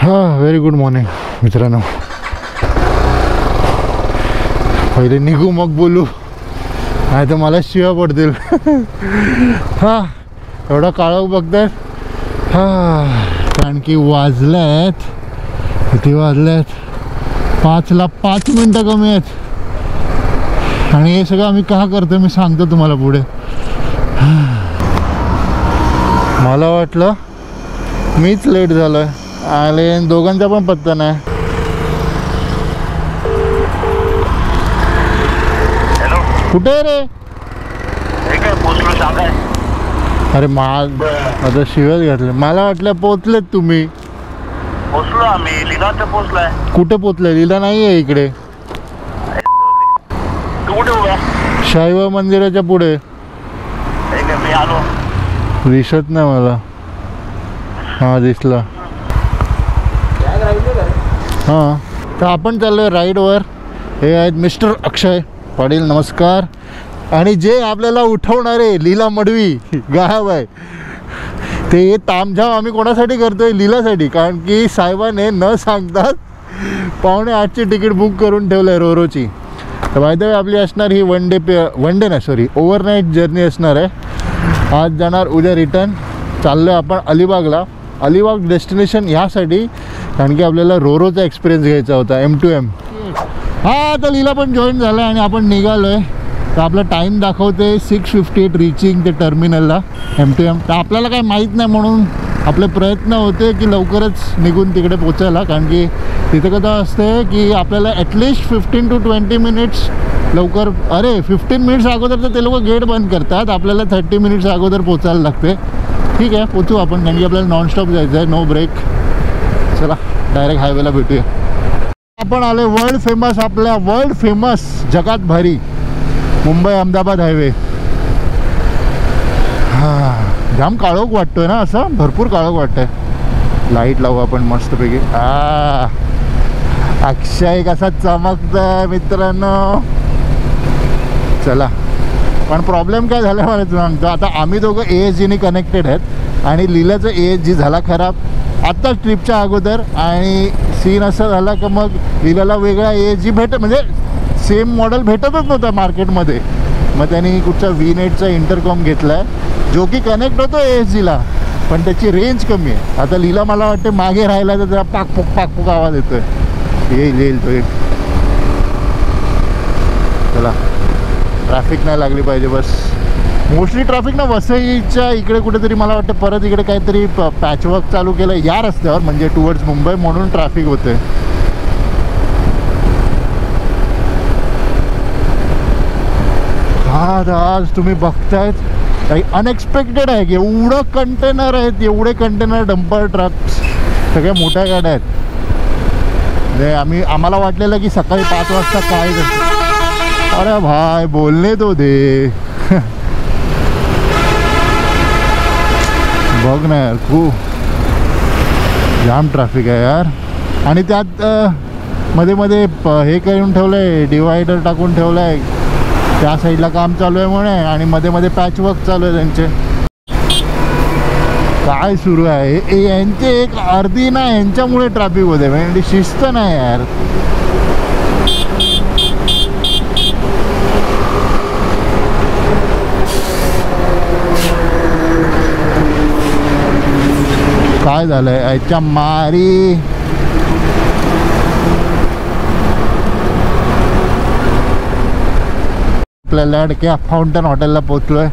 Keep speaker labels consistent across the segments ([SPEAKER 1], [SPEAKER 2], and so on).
[SPEAKER 1] Very good morning मित्रांनो. पहिले निघू मग बोलू, नाही तर मला शिव्या पडतील. एवढा काळोख बघतायत. कारण की वाजल्यात किती वाजल्यात 5ला 5 मिनटं कमी आहेत. आणि हे सगळं आम्ही का करतो मी सांगतो तुम्हाला पुढे. मला वाटलं मीच लेट झालोय आणि दोघांचा पण पत्ता नाही. कुठे रे? अरे आता शिव्याच घातले. मला वाटलं पोचलेत तुम्ही.
[SPEAKER 2] पोचलो आम्ही. लीला तर पोचलाय.
[SPEAKER 1] कुठे पोचले? लीला नाही आहे इकडे.
[SPEAKER 2] तू कुठे उभा?
[SPEAKER 1] शाईबा मंदिराच्या पुढे.
[SPEAKER 2] मी आलो.
[SPEAKER 1] दिसत नाही मला. हा दिसला. हां तर आपण चाललोय राईडवर. हे आहेत मिस्टर अक्षय पाटील. नमस्कार. आणि जे आपल्याला उठवणारे लीला मडवी गायब आहे. ते तामझाम आम्ही कोणासाठी करतोय? लीलासाठी. कारण की साहेबाने न सांगताच 7:45ची तिकीट बुक करून ठेवलं आहे रोरोची. तर माहिती आपली असणार ही वन डे नाही सॉरी ओव्हरनाईट जर्नी असणार आहे. आज जाणार, उद्या रिटर्न. चाललो आहे आपण अलिबागला. अलिबाग डेस्टिनेशन ह्यासाठी कारण की आपल्याला रोरोचा एक्सपिरियन्स घ्यायचा होता M2M. तर लीला पण जॉईन झाला आणि आपण निघालो आहे. तर आपला टाईम दाखवते 6:58 रिचिंग ते टर्मिनलला M2M. तर आपल्याला काही माहीत नाही म्हणून आपले प्रयत्न होते की लवकरच निघून तिकडे पोचायला. कारण की तिथे कसं असते की आपल्याला ॲटलिस्ट 15 to 20 मिनिट्स लवकर 15 मिनिट्स अगोदर तर ते लोक गेट बंद करतात. आपल्याला 30 मिनिट्स अगोदर पोचायला लागते. ठीक आहे पोचू आपण. कारण की आपल्याला नॉनस्टॉप जायचं आहे, नो ब्रेक. चला डायरेक्ट हायवेला भेटूया. आपण आले वर्ल्ड फेमस जगात भारी मुंबई अहमदाबाद हायवे. जाम काळोख वाटतोय ना, असं भरपूर काळोख वाटतंय. लाईट लावू आपण मस्तपैकी. अक्षय कसा चमकतोय मित्रांनो. चला. पण प्रॉब्लेम काय झाला मला सांगतो. आता आम्ही दोघं ASGने कनेक्टेड आहेत आणि लीलाचं ASG झाला खराब आत्ताच ट्रिपच्या अगोदर. आणि सीन असं झाला की मग लीलाला वेगळा ASG म्हणजे सेम मॉडेल भेटतच नव्हता मार्केटमध्ये. मग त्यांनी कुठचा V-Netचा इंटरकॉम घेतला आहे जो की कनेक्ट होतो ASGला, पण त्याची रेंज कमी आहे. आता लीला मला वाटते मागे राहिला तर जरा पाकपूक आवाज येतोय. येईल तो एक. चला ट्रॅफिक नाही लागली पाहिजे बस. मोस्टली ट्रॅफिक ना वसईच्या इकडे कुठेतरी मला वाटतं परत इकडे काहीतरी पॅचवर्क चालू केलं या रस्त्यावर म्हणजे टुवर्ड्स मुंबई म्हणून ट्रॅफिक होते. आज तुम्ही बघतायत काही अनएक्सपेक्टेड आहे की एवढं कंटेनर आहेत, एवढे कंटेनर डंपर ट्रक्स सगळ्या मोठ्या गाड्या आहेत. म्हणजे आम्हाला वाटलेलं की सकाळी 5 वाजता काय. अरे भाई बोलणे तो दे. बघ ना यार खूप जाम ट्रॅफिक आहे यार. आणि त्यात मध्ये मध्ये हे करून ठेवलं आहे, डिवायडर टाकून ठेवलं आहे. त्या साईडला काम चालू आहे म्हणे आणि मध्ये मध्ये पॅचवर्क चालू आहे त्यांचे. काय सुरू आहे यांचे एक अर्धी ना यांच्यामुळे ट्रॅफिक होते. म्हणजे शिस्त नाही यार. काय झालंय याच्या मारी. आपल्याला क्या फाउंटन हॉटेलला पोचलोय.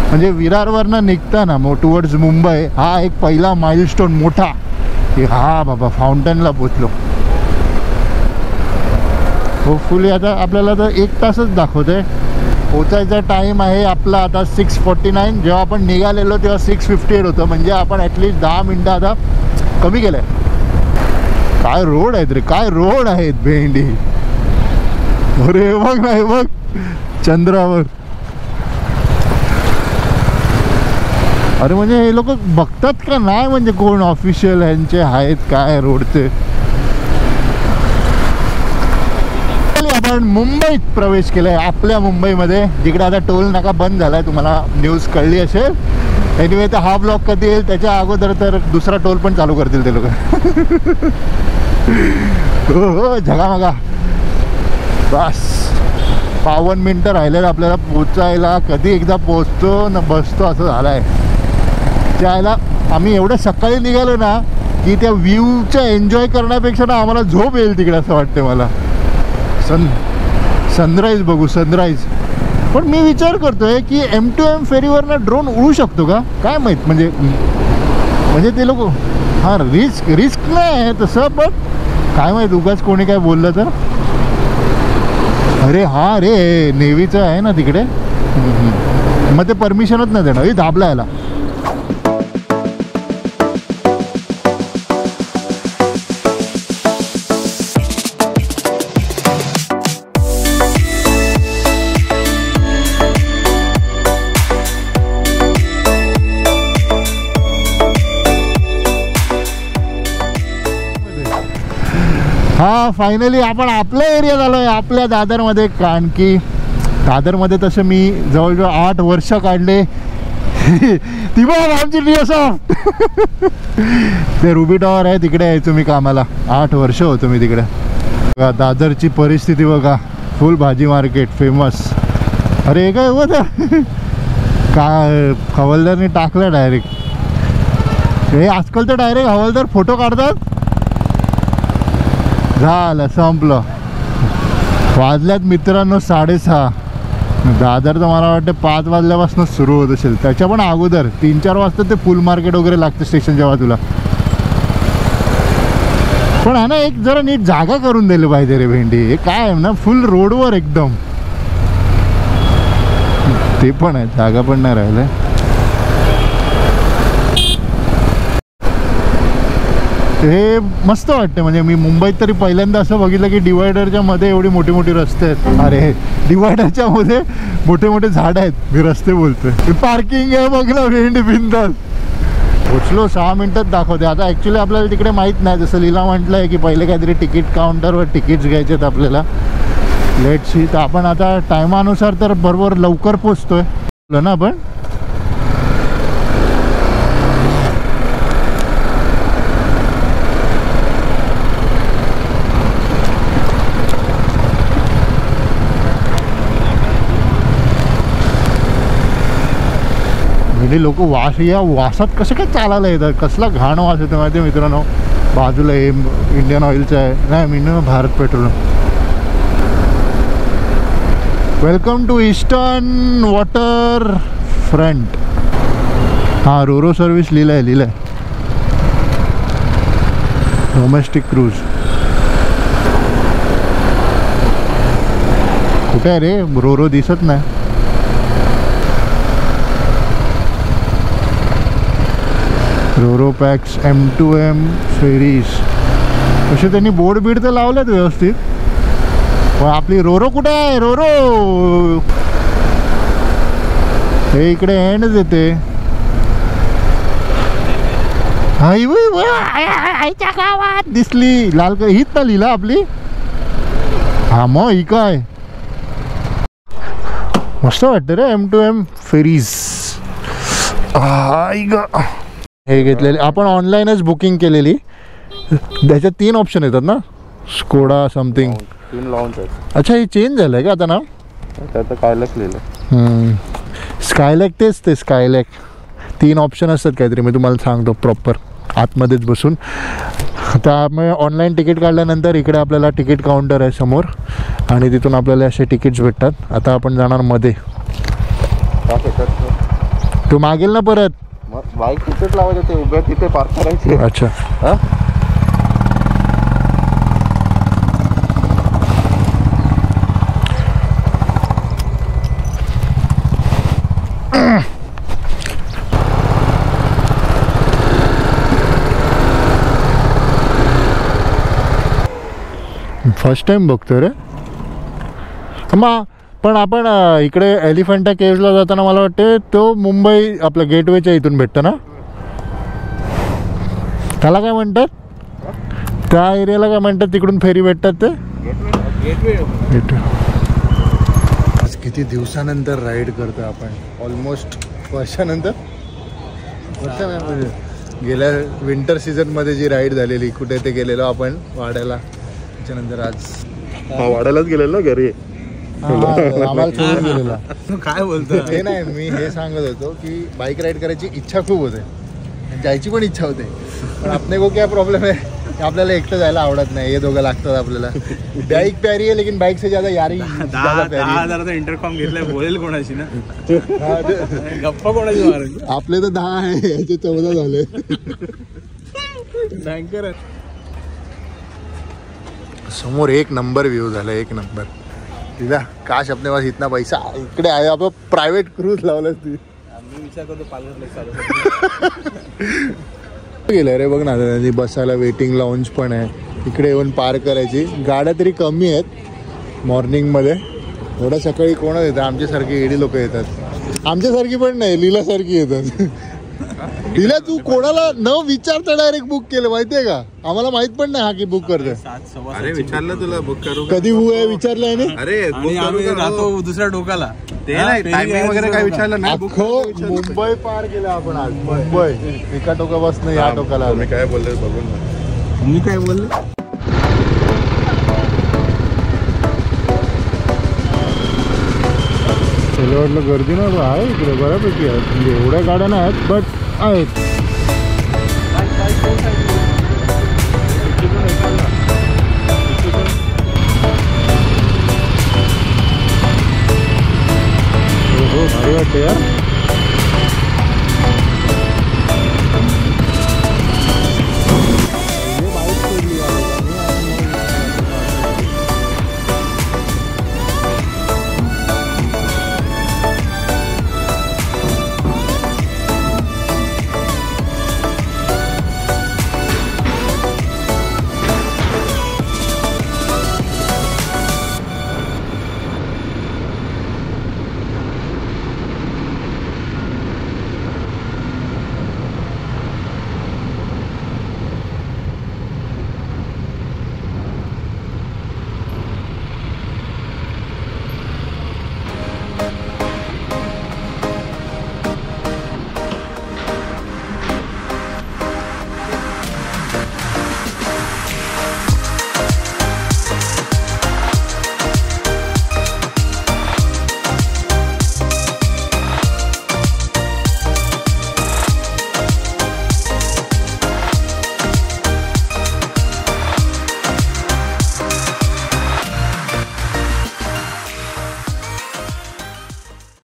[SPEAKER 1] म्हणजे विरारवरनं निघताना टुवर्ड्स मुंबई हा एक पहिला माइलस्टोन मोठा की बाबा फाउंटनला पोचलो. होपफुली आता आपल्याला तर 1 तासच दाखवते. पोचायचा टाईम आहे आपला आता 6:49. जेव्हा आपण निघालेलो तेव्हा 6:58 होतं. म्हणजे आपण ॲटलिस्ट 10 मिनटं आता कमी केलं आहे. काय रोड आहेत रे, काय रोड आहेत भेंडी. अरे बघ नाही बघ चंद्रावर. अरे म्हणजे हे लोक बघतात का नाही म्हणजे कोण ऑफिशियल ह्यांचे आहेत काय रोडचे. आपण मुंबईत प्रवेश केलाय आपल्या मुंबईमध्ये जिकडे आता टोल नाका बंद झालाय. तुम्हाला न्यूज कळली असेल. एनिवे तर हा ब्लॉग कधी येईल त्याच्या अगोदर तर दुसरा टोल पण चालू करतील ते लोक. हो हो झगामगा. बस 52 मिनटं राहिलेलं आपल्याला पोचायला. कधी एकदा पोचतो न बसतो असं झालं आहे. त्याला आम्ही एवढं सकाळी निघालो ना की त्या व्ह्यूच्या एन्जॉय करण्यापेक्षा ना आम्हाला झोप येईल तिकडे असं वाटते मला. सनराईज बघू सनराईज. पण मी विचार करतोय की M2M फेरीवरनं ड्रोन उडू शकतो का काय माहीत. म्हणजे ते लोक हां रिस्क नाही आहे तसं पण काय माहीत उगाच कोणी काय बोललं तर. अरे हां रे नेव्हीचं आहे ना तिकडे. मग ते परमिशनच नाही देणार. दाबला याला. हा फायनली आपण आपल्या एरियात आलो आहे आपल्या दादरमध्ये. कारण की दादरमध्ये तसं मी जवळजवळ 8 वर्ष काढले. ती बघ आमची DSF ते रुबी टॉवर आहे तिकडे यायचो मी कामाला. 8 वर्ष होतो मी तिकडे. बघा दादरची परिस्थिती बघा. फुल भाजी मार्केट फेमस. अरे हे काय होतं का हवालदारने टाकलं डायरेक्ट. हे आजकाल तर डायरेक्ट हवालदार फोटो काढतात. झालं संपलं. वाजल्यात मित्रांनो 6:30. दादर तर मला वाटतं 5 वाजल्यापासून सुरू होत असेल. त्याच्या पण अगोदर 3-4 वाजता ते फुल मार्केट वगैरे लागतं स्टेशनच्या बाजूला. पण हा ना एक जरा नीट जागा करून दिली पाहिजे रे भेंडी. हे काय आहे ना फुल रोडवर एकदम. ते पण आहे जागा पण नाही राहिलं. हे मस्त वाटते. म्हणजे मी मुंबईत तरी पहिल्यांदा असं बघितलं की डिवायडरच्या मध्ये एवढी मोठी मोठी रस्ते आहेत. अरे डिवायडरच्या मध्ये मोठे मोठे झाड आहेत. मी रस्ते बोलतोय. पार्किंग आहे बघलं भेंडी बिंदास. पोचलो 6 मिनिटात दाखवते. आता ॲक्च्युली आपल्याला तिकडे माहीत नाही. जसं लीला म्हटलं आहे की पहिले काहीतरी तिकीट काउंटरवर तिकीट्स घ्यायचे आहेत आपल्याला. Let see. तर आपण आता टायमानुसार तर बरोबर लवकर पोचतोय ना आपण. लोक वास या वासात कसे काय चालायला येतात. कसला घाण वास येतो माहिती आहे मित्रांनो. बाजूला हे इंडियन ऑइलचं आहे नाही Indian Bharat petrol. Welcome to eastern waterfront. हां रोरो सर्विस लिहिलं आहे. Domestic cruise. कुठे आहे रे रोरो दिसत नाही. Roro pax M2M ferries. असे त्यांनी बोर्ड बीड तर लावलेत व्यवस्थित. पण आपली रोरो कुठे आहे. रोरो हे इकडे एंडच येते. आईच्या गावात दिसली लाल. हीच ना लिहिला आपली. हा मग ही काय मस्त वाटतं रे M2M फेरीज. हे घेतलेले आपण ऑनलाईनच बुकिंग केलेली. त्याच्यात 3 ऑप्शन येतात ना. स्कोडा समथिंग
[SPEAKER 2] 3 लॉन्च आहेत.
[SPEAKER 1] अच्छा हे चेंज झालं आहे का आता नाव.
[SPEAKER 2] त्यात स्कायलॅक लिहिलं.
[SPEAKER 1] स्कायलॅक तेच ते स्कायलॅक. 3 ऑप्शन असतात काहीतरी. मी तुम्हाला सांगतो प्रॉपर आतमध्येच बसून. त्यामुळे ऑनलाईन तिकीट काढल्यानंतर इकडे आपल्याला तिकीट काउंटर आहे समोर आणि तिथून आपल्याला असे तिकीट्स भेटतात. आता आपण जाणार मध्ये. तू मागेल ना परत.
[SPEAKER 2] बाईक तिथेच लावायचं ते उभ्या तिथे पार्क करायचे.
[SPEAKER 1] अच्छा फर्स्ट टाइम बघतोय रे. मग पण आपण इकडे एलिफंटा केव्जला जाताना मला वाटते तो मुंबई आपल्या गेटवेच्या इथून भेटतं ना. त्याला काय म्हणतात त्या एरियाला काय म्हणतात तिकडून फेरी भेटतात ते. गेटवे. आज किती दिवसानंतर राईड करतोय आपण. ऑलमोस्ट वर्षानंतर मोठं नाही म्हणजे गेल्या विंटर सीझनमध्ये जी राईड झालेली कुठे ते गेलेलो आपण वाड्याला, त्याच्यानंतर आज
[SPEAKER 2] हा वाड्यालाच गेलेलो ना घरी.
[SPEAKER 1] आम्हाला सोडून गेलेला.
[SPEAKER 3] काय बोलतो
[SPEAKER 1] ते नाही, मी हे सांगत होतो की बाईक राईड करायची इच्छा खूप होते, जायची पण इच्छा होते, पण आपने को क्या प्रॉब्लेम है, आपल्याला एकटं जायला आवडत नाही, हे दोघं लागतात आपल्याला. बाईक प्यारी आहे लेकिन बाईक से ज्यादा यारी ज्यादा प्यारी है.
[SPEAKER 3] 10,000चा इंटरकॉम घेतलाय, बोलेल कोणाशी ना, गप्पा कोणाशी मारायची.
[SPEAKER 1] आपले तर 10 आहे, याचे 14 झाले.
[SPEAKER 3] बँकर
[SPEAKER 1] समोर एक नंबर व्ह्यू झाला, एक नंबर. तिला काश अपने पास इतना पैसा इकडे आहे, आपण प्रायव्हेट क्रूज लावलं ती.
[SPEAKER 3] मी विचार करतो पार्लर चालू
[SPEAKER 1] गेलं रे बघ ना, बसायला वेटिंग लाऊंज पण आहे, इकडे येऊन पार्क करायची. गाड्या तरी कमी आहेत मॉर्निंगमध्ये, एवढ्या सकाळी कोणच येतात, आमच्यासारखी एडी लोक येतात, आमच्यासारखी पण नाही, लीलासारखी येतात. तिला तू कोणाला न विचारता डायरेक्ट बुक केलं माहितीये का, आम्हाला माहित पण नाही हा की बुक करतोय.
[SPEAKER 2] अरे विचारलं तुला बुक करू
[SPEAKER 1] कधी हुए आहे विचारलंय ना.
[SPEAKER 2] अरे
[SPEAKER 3] आणि आम्ही राहतो दुसऱ्या टोकाला,
[SPEAKER 2] ते नाही टायमिंग वगैरे काय विचारलं नाही.
[SPEAKER 1] अख्खं मुंबई पार केलं आपण आज. मुंबई एका टोकापासून या टोकाला आलो.
[SPEAKER 2] मी काय बोलले बघून ना.
[SPEAKER 3] मी काय बोललो,
[SPEAKER 1] वाटलं गर्दी नाही आहे इकडे, बऱ्यापैकी आहेत, म्हणजे एवढ्या गाड्या नाही आहेत बट आहेत. हो भारी वाटते यार.